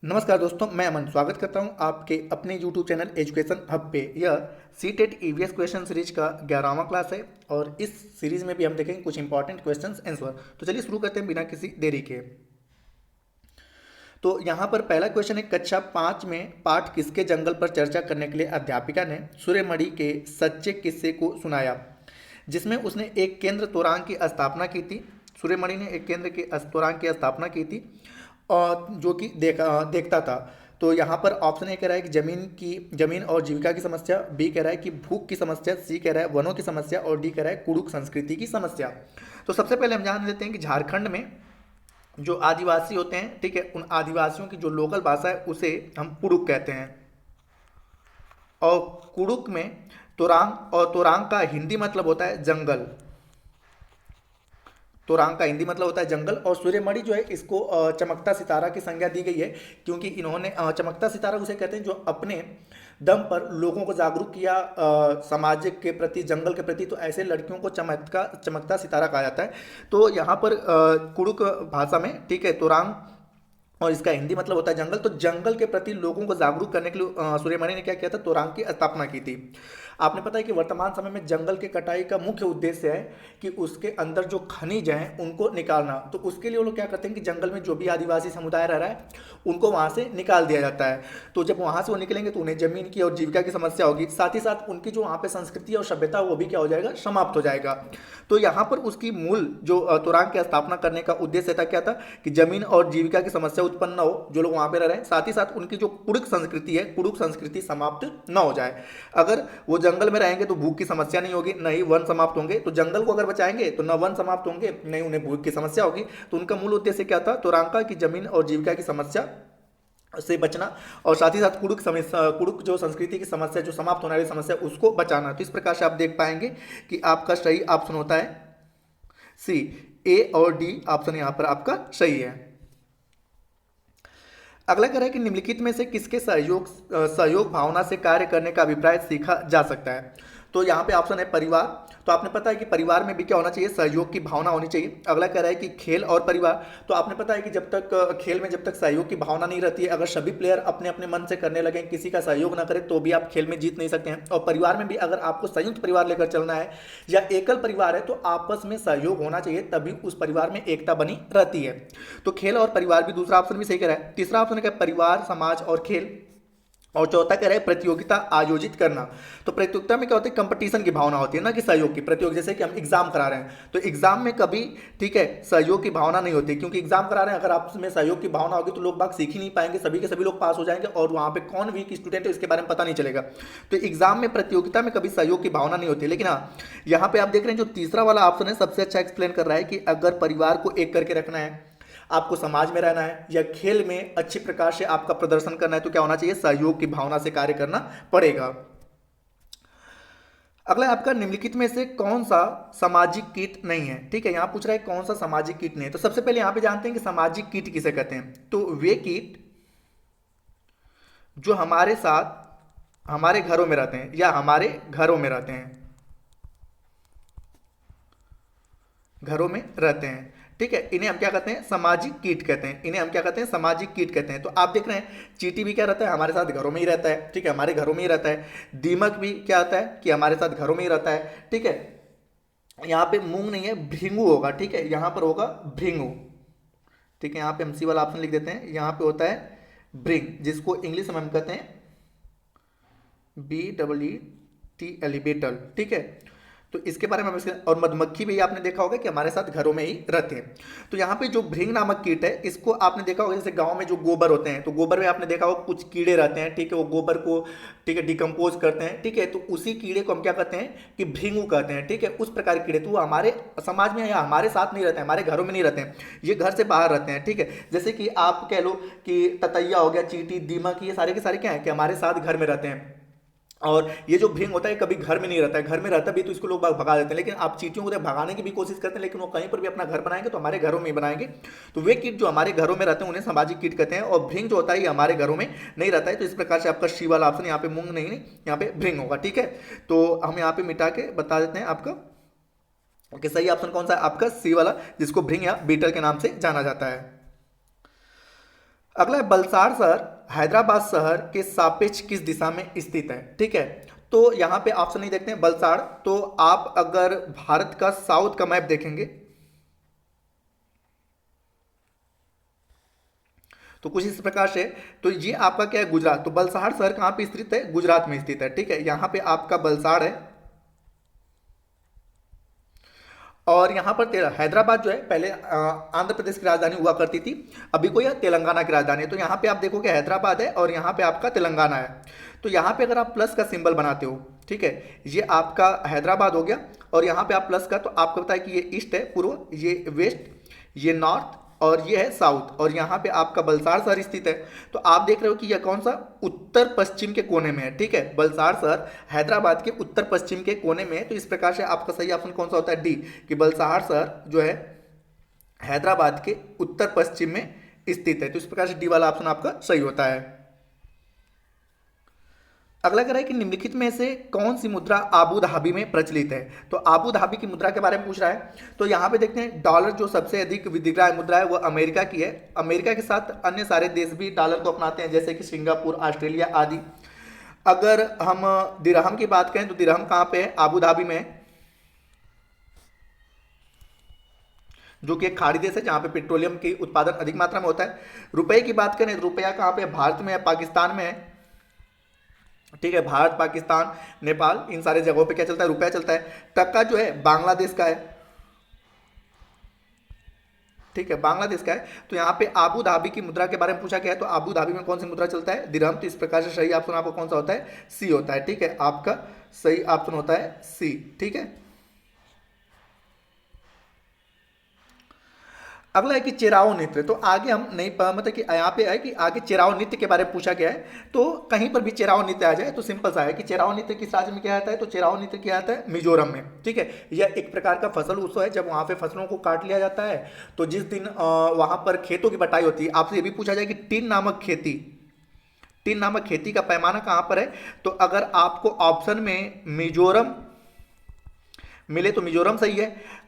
नमस्कार दोस्तों, मैं अमन स्वागत करता हूं आपके अपने YouTube चैनल एजुकेशन हब पे। यह सीटेट ईवीएस क्वेश्चन सीरीज का 11वां क्लास है और इस सीरीज में भी हम देखेंगे कुछ इंपॉर्टेंट क्वेश्चंस आंसर। तो चलिए शुरू करते हैं बिना किसी देरी के। तो यहाँ पर पहला क्वेश्चन है, कक्षा 5 में पाठ किसके जंगल पर चर्चा करने के लिए अध्यापिका ने सूर्यमणि के सच्चे किस्से को सुनाया, जिसमें उसने एक केंद्र तोरांग की स्थापना की थी। सूर्यमणि ने एक केंद्र के तोरांग की स्थापना की थी और जो कि देखता था। तो यहाँ पर ऑप्शन ए कह रहा है कि जमीन और जीविका की समस्या, बी कह रहा है कि भूख की समस्या, सी कह रहा है वनों की समस्या और डी कह रहा है कुड़ुक संस्कृति की समस्या। तो सबसे पहले हम जान लेते हैं कि झारखंड में जो आदिवासी होते हैं, ठीक है, उन आदिवासियों की जो लोकल भाषा है उसे हम कुड़ुक कहते हैं। और कुड़ुक में तोरांग, और तोरांग का हिंदी मतलब होता है जंगल। तोरांग का हिंदी मतलब होता है जंगल। और सूर्यमणि जो है इसको चमकता सितारा की संज्ञा दी गई है, क्योंकि इन्होंने चमकता सितारा उसे कहते हैं जो अपने दम पर लोगों को जागरूक किया समाज के प्रति, जंगल के प्रति। तो ऐसे लड़कियों को चमकता सितारा कहा जाता है। तो यहाँ पर कुड़ुक भाषा में, ठीक है, तोरांग, और इसका हिंदी मतलब होता है जंगल। तो जंगल के प्रति लोगों को जागरूक करने के लिए सूर्यमणि ने क्या किया था, तोरांग की स्थापना की थी। आपने पता है कि वर्तमान समय में जंगल के कटाई का मुख्य उद्देश्य है कि उसके अंदर जो खनिज हैं उनको निकालना। तो उसके लिए वो लोग क्या करते हैं कि जंगल में जो भी आदिवासी समुदाय रह रहा है उनको वहाँ से निकाल दिया जाता है। तो जब वहाँ से वो निकलेंगे तो उन्हें जमीन की और जीविका की समस्या होगी, साथ ही साथ उनकी जो वहाँ पे संस्कृति और सभ्यता वो भी क्या हो जाएगा, समाप्त हो जाएगा। तो यहाँ पर उसकी मूल जो तोरांग की स्थापना करने का उद्देश्य था क्या था कि जमीन और जीविका की समस्या उत्पन्न न हो, जो लोग वहाँ पे रह रहे हैं, साथ ही साथ उनकी जो कुड़ुक संस्कृति है, कुड़ुक संस्कृति समाप्त न हो जाए। अगर वो जंगल में रहेंगे तो भूख की समस्या नहीं होगी, न ही वन समाप्त होंगे। तो जंगल को अगर बचाएंगे तो न वन समाप्त होंगे, न ही उन्हें भूख की समस्या होगी। तो उनका मूल उद्देश्य क्या था, तोरांग का, कि जमीन और जीविका की समस्या से बचना और साथ ही साथ कुड़ुक जो संस्कृति की समस्या, जो समाप्त होने वाली समस्या, उसको बचाना। तो इस प्रकार से आप देख पाएंगे कि आपका सही ऑप्शन होता है सी। ए और डी ऑप्शन यहां पर आपका सही है। अगला कह रहा है कि निम्नलिखित में से किसके सहयोग भावना से कार्य करने का अभिप्राय सीखा जा सकता है। तो यहाँ पे ऑप्शन है परिवार। तो आपने पता है कि परिवार में भी क्या होना चाहिए, सहयोग की भावना होनी चाहिए। अगला कह रहा है कि खेल और परिवार। तो आपने पता है कि जब तक खेल में जब तक सहयोग की भावना नहीं रहती है, अगर सभी प्लेयर अपने अपने मन से करने लगे, किसी का सहयोग ना करें, तो भी आप खेल में जीत नहीं सकते हैं। और परिवार में भी अगर आपको संयुक्त परिवार लेकर चलना है या एकल परिवार है तो आपस में सहयोग होना चाहिए, तभी उस परिवार में एकता बनी रहती है। तो खेल और परिवार भी दूसरा ऑप्शन भी सही कह रहा है। तीसरा ऑप्शन है परिवार, समाज और खेल। और चौथा कह रहा है प्रतियोगिता आयोजित करना। तो प्रतियोगिता में क्या होती है, कंपटीशन की भावना होती है ना, कि सहयोग की प्रतियोग। जैसे कि हम एग्जाम करा रहे हैं तो एग्जाम में कभी, ठीक है, सहयोग की भावना नहीं होती, क्योंकि एग्जाम करा रहे हैं, अगर आपस में सहयोग की भावना होगी तो लोग बाग सीख ही नहीं पाएंगे, सभी के सभी लोग पास हो जाएंगे और वहां पे कौन वीक स्टूडेंट है इसके बारे में पता नहीं चलेगा। तो एग्जाम में, प्रतियोगिता में कभी सहयोग की भावना नहीं होती। लेकिन हाँ, यहाँ पे आप देख रहे हैं जो तीसरा वाला ऑप्शन है सबसे अच्छा एक्सप्लेन कर रहा है कि अगर परिवार को एक करके रखना है, आपको समाज में रहना है या खेल में अच्छी प्रकार से आपका प्रदर्शन करना है, तो क्या होना चाहिए, सहयोग की भावना से कार्य करना पड़ेगा। अगला आपका, निम्नलिखित में से कौन सा सामाजिक कीट नहीं है। ठीक है, यहां पूछ रहा है कौन सा सामाजिक कीट नहीं है। तो सबसे पहले यहां पे जानते हैं कि सामाजिक कीट किसे कहते हैं। तो वे कीट जो हमारे साथ हमारे घरों में रहते हैं या हमारे घरों में रहते हैं, घरों में रहते हैं, ठीक है, इन्हें हम क्या कहते हैं, सामाजिक कीट कहते हैं। इन्हें हम क्या कहते हैं, सामाजिक कीट कहते हैं। तो आप देख रहे हैं चींटी भी क्या रहता है, हमारे साथ घरों में ही रहता है, ठीक है, हमारे घरों में ही रहता है। दीमक भी क्या होता है कि हमारे साथ घरों में ही रहता है, ठीक है। यहाँ पे मूंग नहीं है, भृंगु होगा, ठीक है, यहाँ पर होगा भृंगु, ठीक है। यहाँ पे हम सी वाला ऑप्शन लिख देते हैं, यहाँ पे होता है भृंग, जिसको इंग्लिश में हम कहते हैं BEETL, बेटल, ठीक है। तो इसके बारे में और मधुमक्खी भी आपने देखा होगा कि हमारे साथ घरों में ही रहते हैं। तो यहाँ पे जो भृंग नामक कीट है, इसको आपने देखा होगा, जैसे गांव में जो गोबर होते हैं तो गोबर में आपने देखा होगा कुछ कीड़े रहते हैं, ठीक है, वो गोबर को, ठीक है, डिकम्पोज करते हैं, ठीक है। तो उसी कीड़े को हम क्या कहते हैं कि भृंगु कहते हैं, ठीक है, उस प्रकार के कीड़े। तो वो हमारे समाज में या हमारे साथ नहीं रहते हैं, हमारे घरों में नहीं रहते हैं, ये घर से बाहर रहते हैं, ठीक है। जैसे कि आप कह लो कि ततैया हो गया, चींटी, दीमक, ये सारे के सारे क्या है कि हमारे साथ घर में रहते हैं। और ये जो भृंग होता है कभी घर में नहीं रहता है, घर में रहता भी तो इसको लोग भगा देते हैं, लेकिन आप चींटियों को तो भगाने की भी कोशिश करते हैं, लेकिन वो कहीं पर भी अपना घर बनाएंगे तो हमारे घरों में ही बनाएंगे। तो वे कीट जो हमारे घरों में रहते हैं उन्हें सामाजिक कीट कहते हैं, और भृंग जो होता है ये हमारे घरों में नहीं रहता है। तो इस प्रकार से आपका सी वाला ऑप्शन, यहाँ पे मूंग नहीं, यहाँ पे भृंग होगा, ठीक है। तो हम यहाँ पे मिटा के बता देते हैं आपका कि सही ऑप्शन कौन सा है, आपका सी वाला, जिसको भृंग या बीटल के नाम से जाना जाता है। अगला है बलसाड़ शहर हैदराबाद शहर के सापेक्ष किस दिशा में स्थित है। ठीक है, तो यहाँ पे ऑप्शन नहीं देखते हैं बलसाड़, तो आप अगर भारत का साउथ का मैप देखेंगे तो कुछ इस प्रकार से, तो ये आपका क्या है गुजरात, तो बलसाड़ शहर कहाँ पे स्थित है, गुजरात में स्थित है। ठीक है, यहाँ पे आपका बलसाड़ है। और यहाँ पर हैदराबाद जो है पहले आंध्र प्रदेश की राजधानी हुआ करती थी, अभी को यह तेलंगाना की राजधानी है। तो यहाँ पे आप देखोगे हैदराबाद है और यहाँ पे आपका तेलंगाना है। तो यहाँ पे अगर आप प्लस का सिंबल बनाते हो, ठीक है, ये आपका हैदराबाद हो गया, और यहाँ पे आप प्लस का, तो आपको पता है कि ये ईस्ट है पूर्व, ये वेस्ट, ये नॉर्थ, और ये है साउथ, और यहाँ पे आपका बलसाड़ शहर स्थित है। तो आप देख रहे हो कि यह कौन सा उत्तर पश्चिम के कोने में है। ठीक है, बलसाड़ शहर हैदराबाद के उत्तर पश्चिम के कोने में है। तो इस प्रकार से आपका सही ऑप्शन कौन सा होता है, डी, कि बलसाड़ शहर जो है हैदराबाद के उत्तर पश्चिम में स्थित है। तो इस प्रकार से डी वाला ऑप्शन आपका सही होता है। अगला कह रहा है कि निम्नलिखित में से कौन सी मुद्रा आबू धाबी में प्रचलित है। तो आबू धाबी की मुद्रा के बारे में पूछ रहा है। तो यहाँ पे देखते हैं डॉलर जो सबसे अधिक विनिमय मुद्रा है वो अमेरिका की है। अमेरिका के साथ अन्य सारे देश भी डॉलर को अपनाते हैं, जैसे कि सिंगापुर, ऑस्ट्रेलिया आदि। अगर हम दिरहम की बात करें तो दिरहम कहाँ पे है, आबू धाबी में है, जो कि एक खाड़ी देश है जहाँ पे पेट्रोलियम की उत्पादन अधिक मात्रा में होता है। रुपए की बात करें तो रुपया कहाँ पे है, भारत में है, पाकिस्तान में है। ठीक है, भारत, पाकिस्तान, नेपाल, इन सारे जगहों पे क्या चलता है, रुपया चलता है। टका जो है बांग्लादेश का है। ठीक है, बांग्लादेश का है। तो यहाँ पे आबू धाबी की मुद्रा के बारे में पूछा गया है, तो आबू धाबी में कौन सी मुद्रा चलता है, दिरहम। तो इस प्रकार से सही ऑप्शन आपको कौन सा होता है, सी होता है। ठीक है, आपका सही ऑप्शन होता है सी। ठीक है, अगला है कि चेराव नृत्य। तो आगे हम नहीं मतलब कि यहाँ पे है कि आगे चेराव नृत्य के बारे में पूछा गया है। तो कहीं पर भी चेराव नृत्य आ जाए तो सिंपल सा है कि चेराव नृत्य किस राज्य में क्या आता है, तो चेराव नृत्य क्या आता है, मिजोरम में। ठीक है, यह एक प्रकार का फसल उत्सव है जब वहाँ पे फसलों को काट लिया जाता है। तो जिस दिन वहाँ पर खेतों की बटाई होती है, आपसे ये भी पूछा जाए कि टिन नामक खेती, टिन नामक खेती का पैमाना कहाँ पर है। तो अगर आपको ऑप्शन में मिजोरम मिले तो मिजोरम सही है,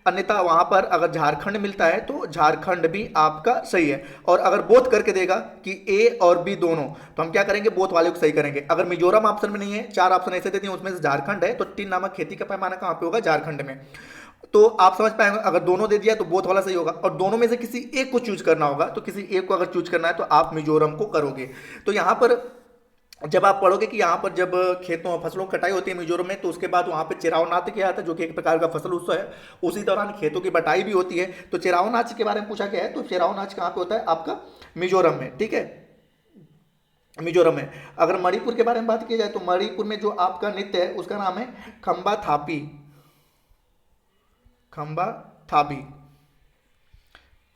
अन्यथा वहां पर अगर झारखंड मिलता है तो झारखंड भी आपका सही है। और अगर बोथ करके देगा कि ए और बी दोनों, तो हम क्या करेंगे, बोथ वाले को सही करेंगे। अगर मिजोरम ऑप्शन में नहीं है, चार ऑप्शन ऐसे देते हैं उसमें से झारखंड है, तो टिन नामक खेती का पैमाना कहाँ पे होगा, झारखंड में। तो आप समझ पाएंगे, अगर दोनों दे दिया तो बोथ वाला सही होगा, और दोनों में से किसी एक को चूज करना होगा। तो किसी एक को अगर चूज करना है तो आप मिजोरम को करोगे। तो यहां पर जब आप पढ़ोगे कि यहाँ पर जब खेतों फसलों की कटाई होती है मिजोरम में, तो उसके बाद वहाँ पे चेराव नाच किया जाता है, जो कि एक प्रकार का फसल उत्सव है। उसी दौरान खेतों की बटाई भी होती है। तो चेराव नाच के बारे में पूछा गया है, तो चेराव नाच कहाँ पे होता है, आपका मिजोरम में। ठीक है, मिजोरम में। अगर मणिपुर के बारे में बात की जाए तो मणिपुर में जो आपका नृत्य है उसका नाम है खम्बा थापी, खम्बा थापी।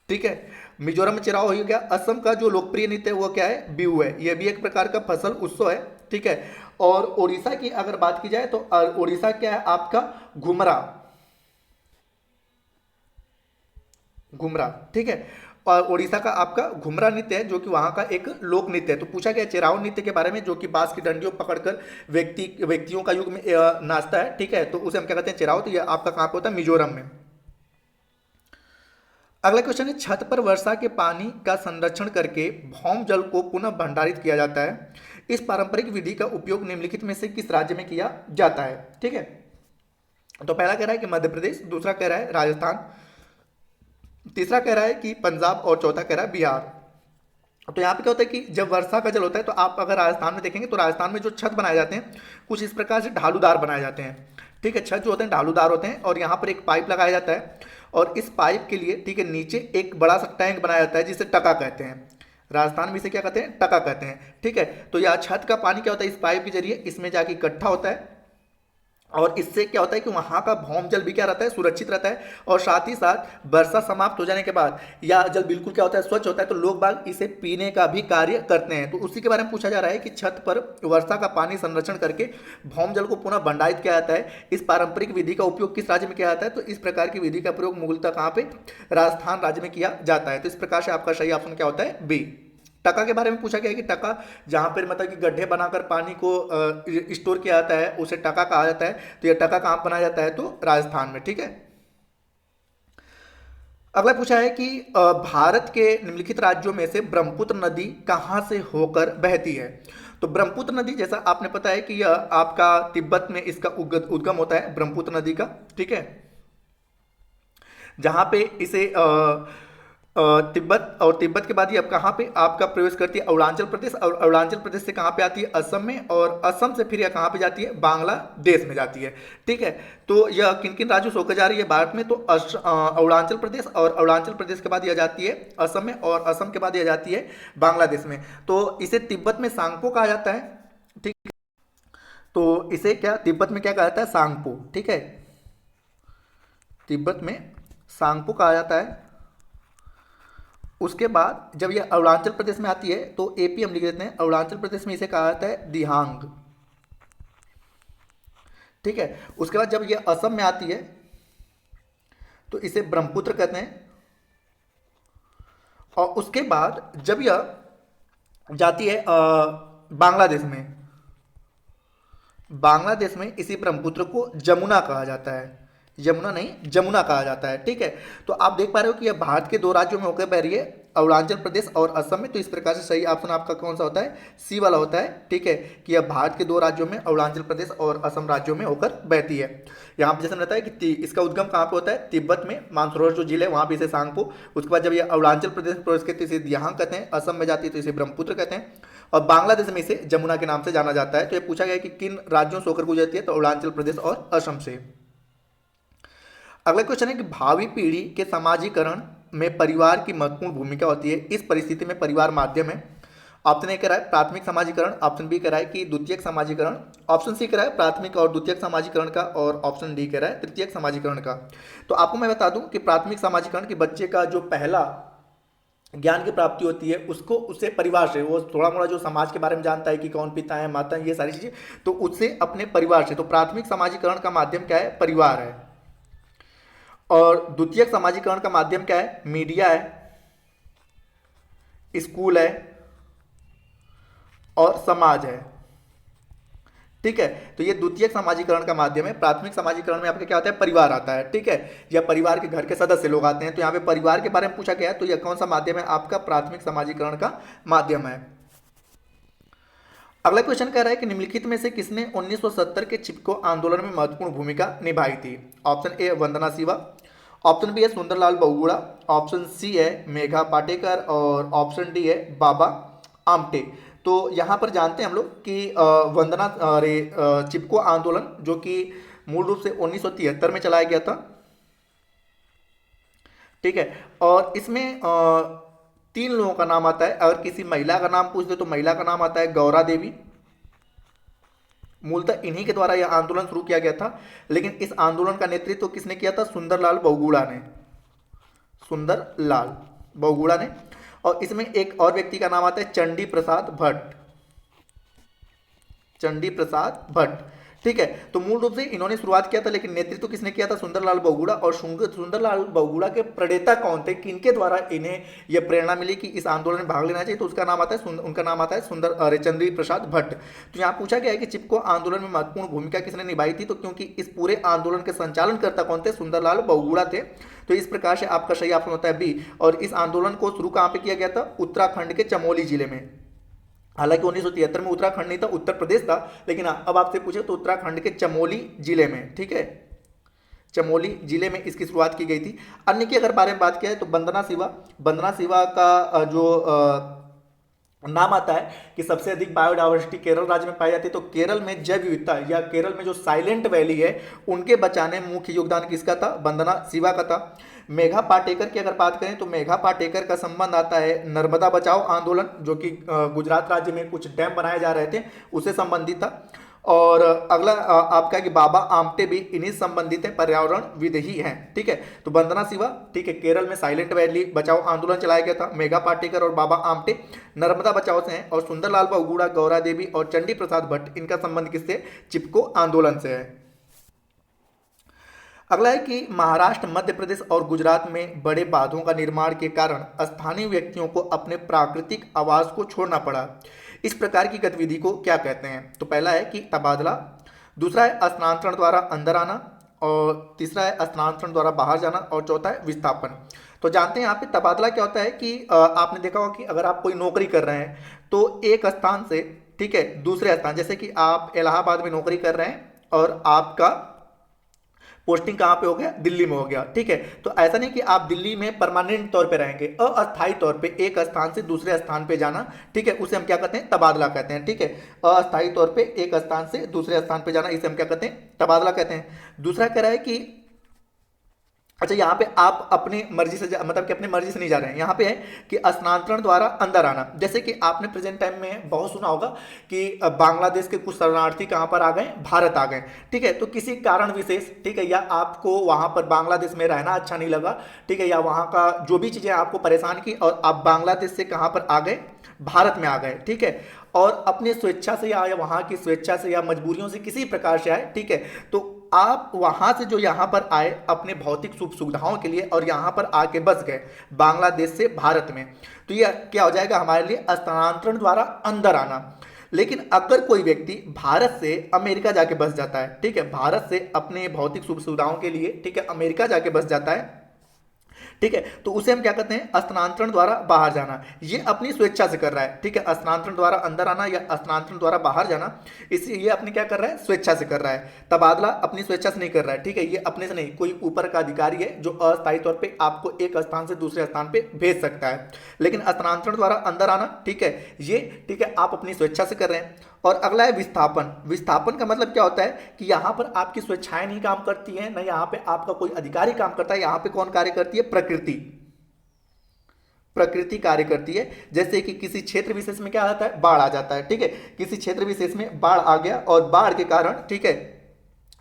ठीक है, मिजोरम में चिराव हो गया। असम का जो लोकप्रिय नृत्य है वो क्या है, बिहू है, यह भी एक प्रकार का फसल उत्सव है। ठीक है, और उड़ीसा की अगर बात की जाए तो उड़ीसा क्या है आपका, घुमरा, घुमरा। ठीक है, और उड़ीसा का आपका घुमरा नृत्य है, जो कि वहां का एक लोक नृत्य है। तो पूछा गया चेराव नृत्य के बारे में, जो कि बांस की डंडियों पकड़कर व्यक्तियों का युग में नाचता है। ठीक है, तो उसे हम क्या कहते हैं, चेराव। तो यह आपका कहां पे होता है, मिजोरम में। अगला क्वेश्चन है, छत पर वर्षा के पानी का संरक्षण करके भौम जल को पुनः भंडारित किया जाता है। इस पारंपरिक विधि का उपयोग निम्नलिखित में से किस राज्य में किया जाता है। ठीक है, तो पहला कह रहा है कि मध्य प्रदेश, दूसरा कह रहा है राजस्थान, तीसरा कह रहा है कि पंजाब, और चौथा कह रहा है बिहार। तो यहाँ पे क्या होता है कि जब वर्षा का जल होता है, तो आप अगर राजस्थान में देखेंगे तो राजस्थान में जो छत बनाए जाते हैं कुछ इस प्रकार से ढालूदार बनाए जाते हैं। ठीक है, छत जो होते हैं ढालूदार होते हैं, और यहाँ पर एक पाइप लगाया जाता है, और इस पाइप के लिए, ठीक है, नीचे एक बड़ा सा टैंक बनाया जाता है जिसे टका कहते हैं। राजस्थान में इसे क्या कहते हैं, टका कहते हैं। ठीक है, तो यह छत का पानी क्या होता है, इस पाइप के जरिए इसमें जाके इकट्ठा होता है, और इससे क्या होता है कि वहाँ का भौम जल भी क्या रहता है, सुरक्षित रहता है। और साथ ही साथ वर्षा समाप्त हो जाने के बाद या जल बिल्कुल क्या होता है, स्वच्छ होता है, तो लोग बाग इसे पीने का भी कार्य करते हैं। तो उसी के बारे में पूछा जा रहा है कि छत पर वर्षा का पानी संरक्षण करके भौम जल को पुनः भंडारित किया जाता है। इस पारंपरिक विधि का उपयोग किस राज्य में किया जाता है, तो इस प्रकार की विधि का प्रयोग मूलतः कहाँ पे, राजस्थान राज्य में किया जाता है। तो इस प्रकार से आपका सही ऑप्शन क्या होता है, बी। टका के बारे में पूछा गया है कि टका जहाँ पर मतलब कि गड्ढे बनाकर पानी को स्टोर किया जाता है उसे टका कहा जाता है। तो यह टका कहाँ बनाया जाता है, तो राजस्थान में। ठीक है, अगला पूछा है कि भारत के निम्नलिखित राज्यों में से ब्रह्मपुत्र नदी कहाँ से होकर बहती है। तो ब्रह्मपुत्र नदी, जैसा आपने पता है कि यह आपका तिब्बत में इसका उद्गम होता है ब्रह्मपुत्र नदी का, ठीक है। जहाँ पे इसे तिब्बत, और तिब्बत के बाद ये अब कहाँ पे आपका प्रवेश करती है, अरुणाचल प्रदेश, और अरुणाचल प्रदेश से कहाँ पे आती है, असम में, और असम से फिर यह कहाँ पे जाती है, बांग्लादेश में जाती है, ठीक है। तो यह किन किन राज्यों से होकर जा रही है भारत में, तो अरुणाचल प्रदेश, और अरुणाचल प्रदेश के बाद यह जाती है असम में, और असम के बाद यह जाती है बांग्लादेश में। तो इसे तिब्बत में सांगपो कहा जाता है, ठीक। तो इसे क्या तिब्बत में क्या कहा जाता है, सांगपो, ठीक है। तिब्बत में सांगपो कहा जाता है। उसके बाद जब ये अरुणाचल प्रदेश में आती है तो एपी हम लिख देते हैं, अरुणाचल प्रदेश में इसे कहा जाता है दिहांग, ठीक है। उसके बाद जब ये असम में आती है तो इसे ब्रह्मपुत्र कहते हैं। और उसके बाद जब यह जाती है बांग्लादेश में, बांग्लादेश में इसी ब्रह्मपुत्र को जमुना कहा जाता है, यमुना नहीं जमुना कहा जाता है, ठीक है। तो आप देख पा रहे हो कि यह भारत के दो राज्यों में होकर बह रही है, अरुणाचल प्रदेश और असम में। तो इस प्रकार से सही ऑप्शन आपका कौन सा होता है, सी वाला होता है, ठीक है, कि यह भारत के दो राज्यों में, अरुणाचल प्रदेश और असम राज्यों में होकर बहती है। यहाँ पर जैसे मैंने बताया कि इसका उद्गम कहाँ पे होता है, तिब्बत में, मानसरोवर जो झील है वहाँ पे इसे सांगपो। उसके बाद जब यह अरुणाचल प्रदेश में प्रवेश करती है तो इसे दिहांग कहते हैं, असम में जाती है तो इसे ब्रह्मपुत्र कहते हैं, और बांग्लादेश में इसे जमुना के नाम से जाना जाता है। तो ये पूछा गया कि किन राज्यों से होकर गुजरती है, तो अरुणाचल प्रदेश और असम से। अगला क्वेश्चन है कि भावी पीढ़ी के समाजीकरण में परिवार की महत्वपूर्ण भूमिका होती है, इस परिस्थिति में परिवार माध्यम है। ऑप्शन ए कह रहा है प्राथमिक समाजीकरण, ऑप्शन बी कह रहा है कि द्वितीयक समाजीकरण, ऑप्शन सी कह रहा है प्राथमिक और द्वितीयक समाजीकरण का, और ऑप्शन डी कह रहा है तृतीयक समाजीकरण का। तो आपको मैं बता दूं कि प्राथमिक समाजीकरण के बच्चे का जो पहला ज्ञान की प्राप्ति होती है उसको उससे परिवार से, वो थोड़ा मोड़ा जो समाज के बारे में जानता है कि कौन पिता है माता है ये सारी चीजें, तो उससे अपने परिवार से। तो प्राथमिक समाजीकरण का माध्यम क्या है, परिवार है। और द्वितीयक समाजीकरण का माध्यम क्या है, मीडिया है, स्कूल है, और समाज है, ठीक है। तो ये द्वितीयक समाजीकरण का माध्यम है। प्राथमिक समाजीकरण में आपका क्या होता है, परिवार आता है, ठीक है, या परिवार के घर के सदस्य लोग आते हैं। तो यहाँ पे परिवार के बारे में पूछा गया है, तो यह कौन सा माध्यम है, आपका प्राथमिक समाजीकरण का माध्यम है। अगला क्वेश्चन कह रहा है कि निम्नलिखित में से किसने 1970 के चिपको आंदोलन में महत्वपूर्ण भूमिका निभाई थी। Option A Vandana Shiva, option B है सुंदरलाल बहुगुणा, ऑप्शन सी है मेघा पाटेकर, और ऑप्शन डी है बाबा आमटे। तो यहाँ पर जानते हैं हम लोग कि वंदना अरे चिपको आंदोलन जो कि मूल रूप से 1973 में चलाया गया था, ठीक है। और इसमें तीन लोगों का नाम आता है। अगर किसी महिला का नाम पूछ दे तो महिला का नाम आता है गौरा देवी। मूलतः इन्हीं के द्वारा यह आंदोलन शुरू किया गया था, लेकिन इस आंदोलन का नेतृत्व किसने किया था, सुंदरलाल बहुगुणा ने, सुंदरलाल बहुगुणा ने। और इसमें एक और व्यक्ति का नाम आता है चंडी प्रसाद भट्ट, चंडी प्रसाद भट्ट, ठीक है। तो मूल रूप से इन्होंने शुरुआत किया था, लेकिन नेतृत्व किसने किया था, सुंदरलाल बहुगुणा। और सुंदरलाल बहुगुणा के प्रणेता कौन थे, किनके द्वारा इन्हें यह प्रेरणा मिली कि इस आंदोलन में भाग लेना चाहिए, तो उसका नाम आता है उनका नाम आता है चंद्री प्रसाद भट्ट। तो यहाँ पूछा गया है कि चिपको आंदोलन में महत्वपूर्ण भूमिका किसने निभाई थी, तो क्योंकि इस पूरे आंदोलन के संचालनकर्ता कौन थे, सुंदरलाल बहुगुणा थे। तो इस प्रकार से आपका सही ऑप्शन होता है बी। और इस आंदोलन को शुरू कहाँ पे किया गया था, उत्तराखंड के चमोली जिले में। हालांकि 1973 में उत्तराखंड नहीं था, उत्तर प्रदेश था, लेकिन अब आपसे पूछे तो उत्तराखंड के चमोली जिले में, ठीक है, चमोली जिले में इसकी शुरुआत की गई थी। अन्य की अगर बारे में बात किया है तो वंदना शिवा, वंदना शिवा का जो नाम आता है कि सबसे अधिक बायोडाइवर्सिटी केरल राज्य में पाई जाती है। तो केरल में जैव विविधता या केरल में जो साइलेंट वैली है उनके बचाने में मुख्य योगदान किसका था, वंदना शिवा का था। मेघा पाटेकर की अगर बात करें तो मेघा पाटेकर का संबंध आता है नर्मदा बचाओ आंदोलन, जो कि गुजरात राज्य में कुछ डैम बनाए जा रहे थे उससे संबंधित था। और अगला आपका कि बाबा आमटे भी इन्हीं संबंधित है, पर्यावरण विद ही हैं, ठीक है। तो वंदना शिवा, ठीक है, केरल में साइलेंट वैली बचाओ आंदोलन चलाया गया था। मेघा पाटेकर और बाबा आमटे नर्मदा बचाओ से हैं। और सुंदरलाल बहुगुणा, गौरा देवी और चंडी प्रसाद भट्ट, इनका संबंध किससे, चिपको आंदोलन से है। अगला है कि महाराष्ट्र, मध्य प्रदेश और गुजरात में बड़े बांधों का निर्माण के कारण स्थानीय व्यक्तियों को अपने प्राकृतिक आवास को छोड़ना पड़ा। इस प्रकार की गतिविधि को क्या कहते हैं, तो पहला है कि तबादला, दूसरा है स्थानांतरण द्वारा अंदर आना, और तीसरा है स्थानांतरण द्वारा बाहर जाना, और चौथा है विस्थापन। तो जानते हैं यहाँ पे तबादला क्या होता है कि आपने देखा होगा कि अगर आप कोई नौकरी कर रहे हैं तो एक स्थान से, ठीक है, दूसरे स्थान, जैसे कि आप इलाहाबाद में नौकरी कर रहे हैं और आपका पोस्टिंग कहाँ पे हो गया, दिल्ली में हो गया, ठीक है। तो ऐसा नहीं कि आप दिल्ली में परमानेंट तौर पे रहेंगे, अस्थायी तौर पे एक स्थान से दूसरे स्थान पे जाना, ठीक है, उसे हम क्या कहते हैं, तबादला कहते हैं, ठीक है। अस्थायी तौर पे एक स्थान से दूसरे स्थान पे जाना, इसे हम क्या कहते हैं, तबादला कहते हैं। दूसरा कह रहा है कि अच्छा, यहाँ पे आप अपनी मर्जी से मतलब कि अपनी मर्जी से नहीं जा रहे हैं, यहाँ पे है कि स्थानांतरण द्वारा अंदर आना। जैसे कि आपने प्रेजेंट टाइम में बहुत सुना होगा कि बांग्लादेश के कुछ शरणार्थी कहाँ पर आ गए, भारत आ गए, ठीक है। तो किसी कारण विशेष, ठीक है, या आपको वहाँ पर बांग्लादेश में रहना अच्छा नहीं लगा, ठीक है, या वहाँ का जो भी चीज़ें आपको परेशान की और आप बांग्लादेश से कहाँ पर आ गए, भारत में आ गए, ठीक है। और अपनी स्वेच्छा से या वहाँ की स्वेच्छा से या मजबूरियों से किसी प्रकार से आए, ठीक है। तो आप वहां से जो यहाँ पर आए अपने भौतिक सुख सुविधाओं के लिए और यहाँ पर आके बस गए बांग्लादेश से भारत में, तो यह क्या हो जाएगा हमारे लिए, स्थानांतरण द्वारा अंदर आना। लेकिन अगर कोई व्यक्ति भारत से अमेरिका जाके बस जाता है, ठीक है, भारत से अपने भौतिक सुख सुविधाओं के लिए, ठीक है, अमेरिका जाके बस जाता है, ठीक है, तो उसे हम क्या कहते हैं, स्थानांतरण द्वारा बाहर जाना। ये अपनी स्वेच्छा से कर रहा है, ठीक है, स्थानांतरण द्वारा अंदर आना या स्थानांतरण द्वारा बाहर जाना, इसे ये अपनी क्या कर रहा है, स्वेच्छा से कर रहा है। तबादला अपनी स्वेच्छा से नहीं कर रहा है, ठीक है, ये अपने से नहीं, कोई ऊपर का अधिकारी है जो अस्थायी तौर पे आपको एक स्थान से दूसरे स्थान पे भेज सकता है। लेकिन स्थानांतरण द्वारा अंदर आना, ठीक है, ये, ठीक है, आप अपनी स्वेच्छा से कर रहे हैं। और अगला है विस्थापन। विस्थापन का मतलब क्या होता है कि यहाँ पर आपकी स्वेच्छाएं नहीं काम करती हैं, ना यहाँ पे आपका कोई अधिकारी काम करता है, यहाँ पे कौन कार्य करती है, प्रकृति। प्रकृति कार्य करती है। जैसे कि किसी क्षेत्र विशेष में क्या आता है, बाढ़ आ जाता है, ठीक है, किसी क्षेत्र विशेष में बाढ़ आ गया और बाढ़ के कारण, ठीक है,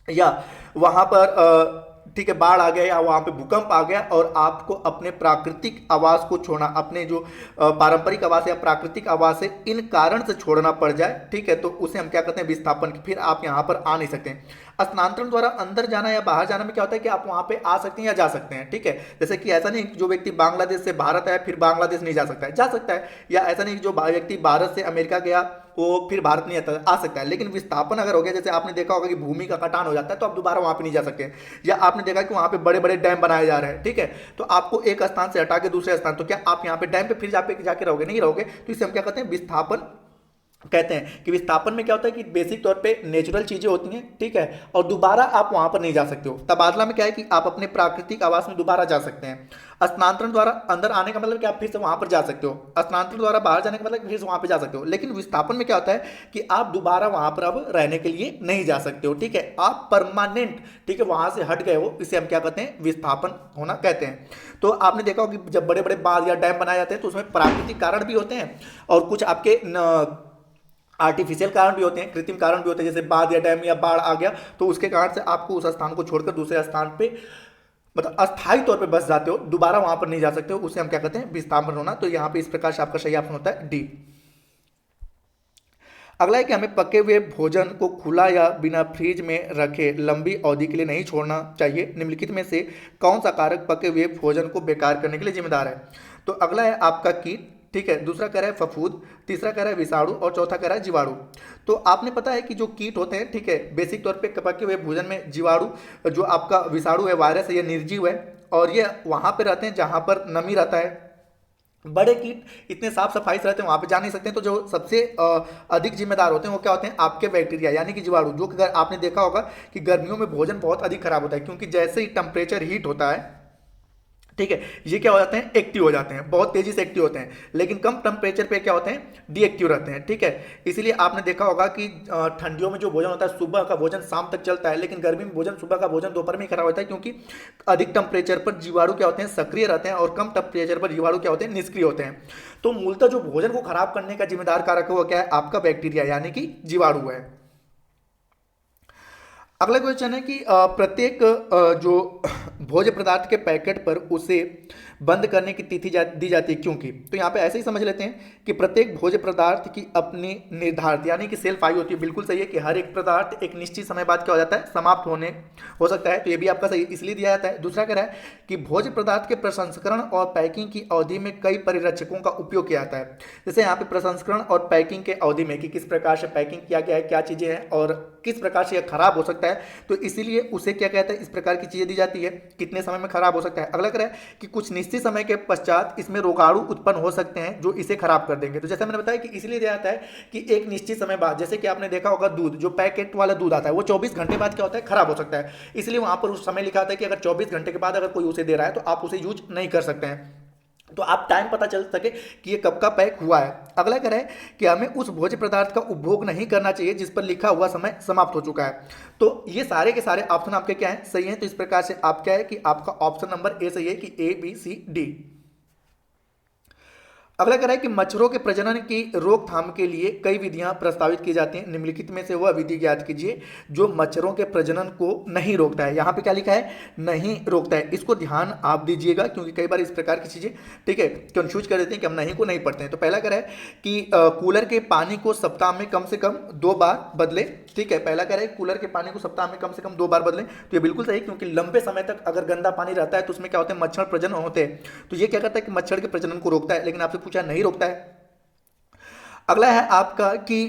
या वहां पर ठीक है, बाढ़ आ गया या वहां पे भूकंप आ गया और आपको अपने प्राकृतिक आवास को छोड़ना, अपने जो पारंपरिक आवास या प्राकृतिक आवास है, इन कारण से छोड़ना पड़ जाए, ठीक है, तो उसे हम क्या कहते हैं, विस्थापन। फिर आप यहाँ पर आ नहीं सकते। स्थानांतरण द्वारा अंदर जाना या बाहर जाना में क्या होता है कि आप वहां पे आ सकते हैं या जा सकते हैं, ठीक है। जैसे कि ऐसा नहीं जो व्यक्ति बांग्लादेश से भारत आया फिर बांग्लादेश नहीं जा सकता है, जा सकता है। या ऐसा नहीं जो व्यक्ति भारत से अमेरिका गया वो फिर भारत नहीं आता, आ सकता है। लेकिन विस्थापन अगर हो गया, जैसे आपने देखा होगा कि भूमि का कटान हो जाता है तो आप दोबारा वहां पे नहीं जा सकते। या आपने देखा कि वहां पे बड़े बड़े डैम बनाए जा रहे हैं, ठीक है, तो आपको एक स्थान से हटा के दूसरे स्थान, तो क्या आप यहाँ पे डैम पे फिर जाके रहोगे, नहीं रहोगे। तो इसे हम क्या कहते हैं, विस्थापन कहते हैं। कि विस्थापन में क्या होता है कि बेसिक तौर पे नेचुरल चीजें होती हैं, ठीक है, और दोबारा आप वहां पर नहीं जा सकते हो। तबादला में क्या है कि आप अपने प्राकृतिक आवास में दोबारा जा सकते हैं। स्थानांतरण द्वारा अंदर आने का मतलब कि आप फिर से वहां पर जा सकते हो, स्थानांतरण द्वारा बाहर जाने का मतलब फिर से वहां पर जा सकते हो। लेकिन विस्थापन में क्या होता है कि आप दोबारा वहां पर अब रहने के लिए नहीं जा सकते हो, ठीक है, आप परमानेंट, ठीक है, वहां से हट गए हो, इसे हम क्या कहते हैं, विस्थापन होना कहते हैं। तो आपने देखा होगा कि जब बड़े बड़े बांध या डैम बनाए जाते हैं तो उसमें प्राकृतिक कारण भी होते हैं और कुछ आपके आर्टिफिशियल कारण भी होते हैं, कृत्रिम कारण भी होते हैं। जैसे बांध या डैम या बाढ़ आ गया तो उसके कारण से आपको उस स्थान को छोड़कर दूसरे स्थान पे मतलब अस्थायी तौर पे बस जाते हो, दोबारा वहां पर नहीं जा सकते हो, उसे हम क्या कहते हैं, विस्थापन होना। तो यहाँ पे इस प्रकार से आपका सही ऑप्शन होता है डी। अगला है कि हमें पके हुए भोजन को खुला या बिना फ्रीज में रखे लंबी अवधि के लिए नहीं छोड़ना चाहिए। निम्नलिखित में से कौन सा कारक पके हुए भोजन को बेकार करने के लिए जिम्मेदार है। तो अगला है आपका कीट, ठीक है, दूसरा कह रहा है फफूंद, तीसरा कह रहा है विषाणु और चौथा कह रहा है जीवाणु। तो आपने पता है कि जो कीट होते हैं, ठीक है, बेसिक तौर पे पके हुए भोजन में जीवाणु, जो आपका विषाणु है, वायरस है, ये निर्जीव है और ये वहां पे रहते हैं जहां पर नमी रहता है। बड़े कीट इतने साफ सफाई से रहते हैं, वहां पे जा नहीं सकते हैं। तो जो सबसे अधिक जिम्मेदार होते हैं वो क्या होते हैं, आपके बैक्टीरिया यानी कि जीवाणु। जो अगर आपने देखा होगा कि गर्मियों में भोजन बहुत अधिक खराब होता है क्योंकि जैसे ही टेम्परेचर हीट होता है, ठीक है, ये क्या हो जाते हैं, एक्टिव हो जाते हैं, बहुत तेजी से एक्टिव होते हैं। लेकिन कम टेम्परेचर पे क्या होते हैं, डीएक्टिव रहते हैं, ठीक है। इसीलिए आपने देखा होगा कि ठंडियों में जो भोजन होता है सुबह का भोजन शाम तक चलता है, लेकिन गर्मी में भोजन सुबह का भोजन दोपहर में खराब होता है क्योंकि अधिक टेम्परेचर पर जीवाणु क्या होते हैं, सक्रिय रहते हैं और कम टेम्परेचर पर जीवाणु क्या होते हैं, निष्क्रिय होते हैं। तो मूलतः जो भोजन को खराब करने का जिम्मेदार कारक है वो क्या है, आपका बैक्टीरिया यानी कि जीवाणु है। अगला क्वेश्चन है कि प्रत्येक जो भोज्य पदार्थ के पैकेट पर उसे बंद करने की तिथि दी जाती है क्योंकि। तो यहाँ पे ऐसे ही समझ लेते हैं कि प्रत्येक भोज्य पदार्थ की अपनी निर्धारित यानी कि सेल्फ आयु होती है। बिल्कुल सही है कि हर एक पदार्थ एक निश्चित समय बाद क्या हो जाता है, समाप्त होने हो सकता है। तो ये भी आपका सही इसलिए दिया जाता है। दूसरा कह रहा है कि भोज्य पदार्थ के प्रसंस्करण और पैकिंग की अवधि में कई परिरक्षकों का उपयोग किया जाता है। जैसे यहाँ पे प्रसंस्करण और पैकिंग के अवधि में कि किस प्रकार से पैकिंग किया गया है, क्या चीजें हैं और किस प्रकार से यह खराब हो सकता है, तो इसीलिए उसे क्या कहता है, इस प्रकार की चीजें दी जाती है, कितने समय में खराब हो सकता है। अगला कह रहा है कि कुछ निश्चित समय के पश्चात इसमें रोगाणु उत्पन्न हो सकते हैं जो इसे खराब कर देंगे। तो जैसे मैंने बताया कि इसलिए दिया जाता है कि एक निश्चित समय बाद, जैसे कि आपने देखा होगा दूध, जो पैकेट वाला दूध आता है वो 24 घंटे बाद क्या होता है, खराब हो सकता है। इसलिए वहां पर उस समय लिखा आता है कि अगर 24 घंटे के बाद अगर कोई उसे दे रहा है तो आप उसे यूज नहीं कर सकते हैं। तो आप टाइम पता चल सके कि ये कब का पैक हुआ है। अगला कह रहा है कि हमें उस भोज्य पदार्थ का उपभोग नहीं करना चाहिए जिस पर लिखा हुआ समय समाप्त हो चुका है। तो ये सारे के सारे ऑप्शन आपके क्या है, सही हैं। तो इस प्रकार से आप क्या है कि आपका ऑप्शन नंबर ए सही है कि ए बी सी डी। अगला कह रहा है कि मच्छरों के प्रजनन की रोकथाम के लिए कई विधियां प्रस्तावित की जाती हैं। निम्नलिखित में से वह विधि ज्ञात कीजिए जो मच्छरों के प्रजनन को नहीं रोकता है। यहाँ पे क्या लिखा है, नहीं रोकता है। इसको ध्यान आप दीजिएगा क्योंकि कई बार इस प्रकार की चीजें ठीक है कंफ्यूज कर देते हैं कि हम नहीं को नहीं पढ़ते हैं। तो पहला कह रहा है कि कूलर के पानी को सप्ताह में कम से कम 2 बार बदले। ठीक है, पहला कह रहा है कूलर के पानी को सप्ताह में कम से कम 2 बार बदलें। तो ये बिल्कुल सही, क्योंकि लंबे समय तक अगर गंदा पानी रहता है तो उसमें क्या होते हैं, मच्छर प्रजनन होते हैं। तो ये क्या करता है कि मच्छर के प्रजनन को रोकता है, लेकिन आपसे पूछा नहीं रोकता है। अगला है आपका कि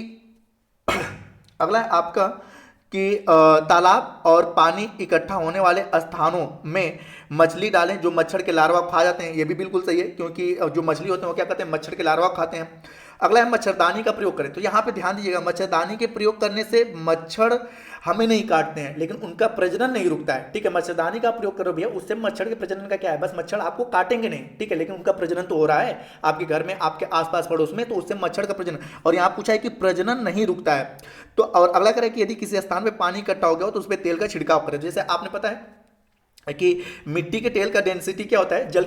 अगला है आपका कि तालाब और पानी इकट्ठा होने वाले स्थानों में मछली डालें जो मच्छर के लार्वा खा जाते हैं। ये भी बिल्कुल सही है, क्योंकि जो मछली होते हैं वो क्या करते हैं, मच्छर के लार्वा खाते हैं। अगला है मच्छरदानी का प्रयोग करें। तो यहाँ पे ध्यान दीजिएगा, मच्छरदानी के प्रयोग करने से मच्छर हमें नहीं काटते हैं लेकिन उनका प्रजनन नहीं रुकता है। ठीक है, मच्छरदानी का प्रयोग करो भैया, उससे मच्छर के प्रजनन का क्या है, बस मच्छर आपको काटेंगे नहीं, ठीक है, लेकिन उनका प्रजनन तो हो रहा है आपके घर में, आपके आसपास पड़ोस में, तो उससे मच्छर का प्रजनन। और यहाँ पूछा है कि प्रजनन नहीं रुकता है। तो और अगला करें कि यदि किसी स्थान पर पानी इकट्ठा हो गया हो तो उस पर तेल का छिड़काव करें। जैसे आपने पता है कि मिट्टी के तेल का डेंसिटी क्या होता है, जल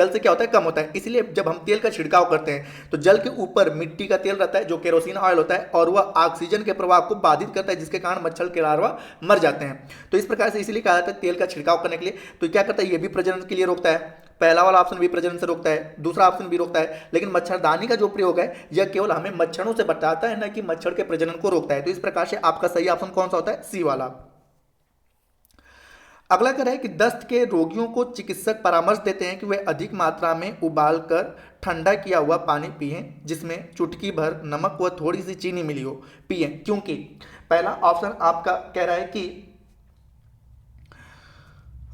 से क्या होता है, कम होता है। इसलिए जब हम तेल का छिड़काव करते हैं तो जल के ऊपर मिट्टी का तेल रहता है जो केरोसिन ऑयल होता है, और वह ऑक्सीजन के प्रवाह को बाधित करता है जिसके कारण मच्छर के लार्वा मर जाते हैं। तो इस प्रकार से इसलिए कहा जाता है तेल का छिड़काव करने के लिए। तो क्या करता है, ये भी प्रजनन के लिए रोकता है। पहला वाला ऑप्शन भी प्रजनन से रोकता है, दूसरा ऑप्शन भी रोकता है, लेकिन मच्छरदानी का जो प्रयोग है यह केवल हमें मच्छरों से बचाता है, न कि मच्छर के प्रजनन को रोकता है। तो इस प्रकार से आपका सही ऑप्शन कौन सा होता है, सी वाला। अगला कह रहा है कि दस्त के रोगियों को चिकित्सक परामर्श देते हैं कि वे अधिक मात्रा में उबालकर ठंडा किया हुआ पानी पिएं जिसमें चुटकी भर नमक व थोड़ी सी चीनी मिली हो, पिएं। क्योंकि पहला ऑप्शन आपका कह रहा है कि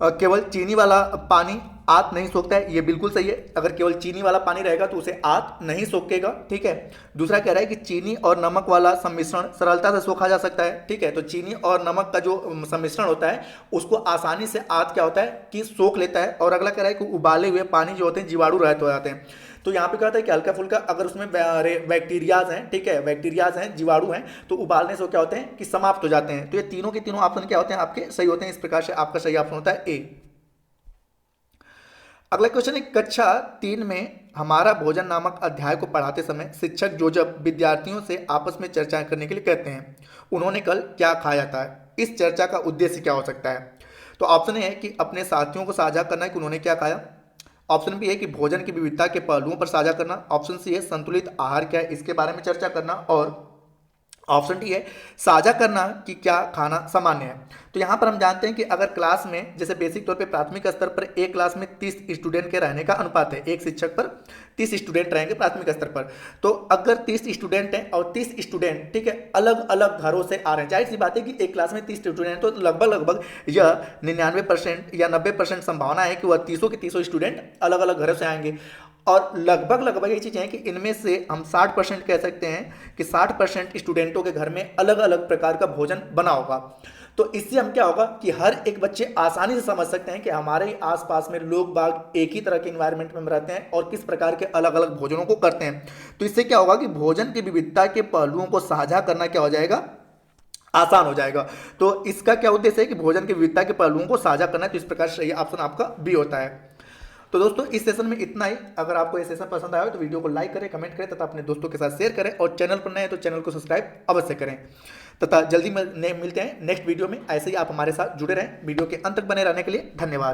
केवल चीनी वाला पानी आत नहीं सोखता है, ये बिल्कुल सही है। अगर केवल चीनी वाला पानी रहेगा तो उसे आत नहीं सोखेगा, ठीक है। दूसरा कह रहा है कि चीनी और नमक वाला सम्मिश्रण सरलता से सोखा जा सकता है, ठीक है। तो चीनी और नमक का जो सम्मिश्रण होता है उसको आसानी से आत क्या होता है कि सोख लेता है। और अगला कह रहा है कि उबाले हुए पानी जो होते हैं जीवाणु रहित हो जाते हैं। तो यहाँ पे क्या होता है कि हल्का फुल्का अगर उसमें बैक्टीरियाज हैं, ठीक है, बैक्टीरियाज हैं, जीवाणु हैं, तो उबालने से क्या होते हैं कि समाप्त हो जाते हैं। तो ये तीनों के तीनों ऑप्शन क्या होते हैं, आपके सही होते हैं। इस प्रकार से आपका सही ऑप्शन होता है ए। अगला क्वेश्चन है, कक्षा 3 में हमारा भोजन नामक अध्याय को पढ़ाते समय शिक्षक जो जब विद्यार्थियों से आपस में चर्चा करने के लिए कहते हैं उन्होंने कल क्या खाया था, इस चर्चा का उद्देश्य क्या हो सकता है। तो ऑप्शन ए है कि अपने साथियों को साझा करना कि उन्होंने क्या खाया। ऑप्शन बी है कि भोजन की विविधता के पहलुओं पर साझा करना। ऑप्शन सी है संतुलित आहार क्या है इसके बारे में चर्चा करना। और ऑप्शन डी है साझा करना कि क्या खाना सामान्य है। तो यहाँ पर हम जानते हैं कि अगर क्लास में जैसे बेसिक तौर पे प्राथमिक स्तर पर एक क्लास में 30 स्टूडेंट के रहने का अनुपात है, एक शिक्षक पर 30 स्टूडेंट रहेंगे प्राथमिक स्तर पर। तो अगर 30 स्टूडेंट हैं और 30 स्टूडेंट, ठीक है, अलग अलग घरों से आ रहे हैं, जाहिर सी बात है कि एक क्लास में 30 स्टूडेंट तो लगभग यह 99% या 90% संभावना है कि वह 30 के 30 स्टूडेंट अलग अलग घरों से आएंगे। और लगभग ये चीज़ है कि इनमें से हम 60% कह सकते हैं कि 60% स्टूडेंटों के घर में अलग अलग प्रकार का भोजन बना होगा। तो इससे हम क्या होगा कि हर एक बच्चे आसानी से समझ सकते हैं कि हमारे आसपास में लोग बाग एक ही तरह के इन्वायरमेंट में रहते हैं और किस प्रकार के अलग अलग भोजनों को करते हैं। तो इससे क्या होगा कि भोजन की विविधता के पहलुओं को साझा करना क्या हो जाएगा, आसान हो जाएगा। तो इसका क्या उद्देश्य है कि भोजन की विविधता के पहलुओं को साझा करना। तो इस प्रकार से ये ऑप्शन आपका बी होता है। तो दोस्तों इस सेशन में इतना ही। अगर आपको ये सेशन पसंद आया हो तो वीडियो को लाइक करें, कमेंट करें तथा अपने दोस्तों के साथ शेयर करें। और चैनल पर नए हैं तो चैनल को सब्सक्राइब अवश्य करें तथा जल्दी मिलते हैं नेक्स्ट वीडियो में। ऐसे ही आप हमारे साथ जुड़े रहें। वीडियो के अंत तक बने रहने के लिए धन्यवाद।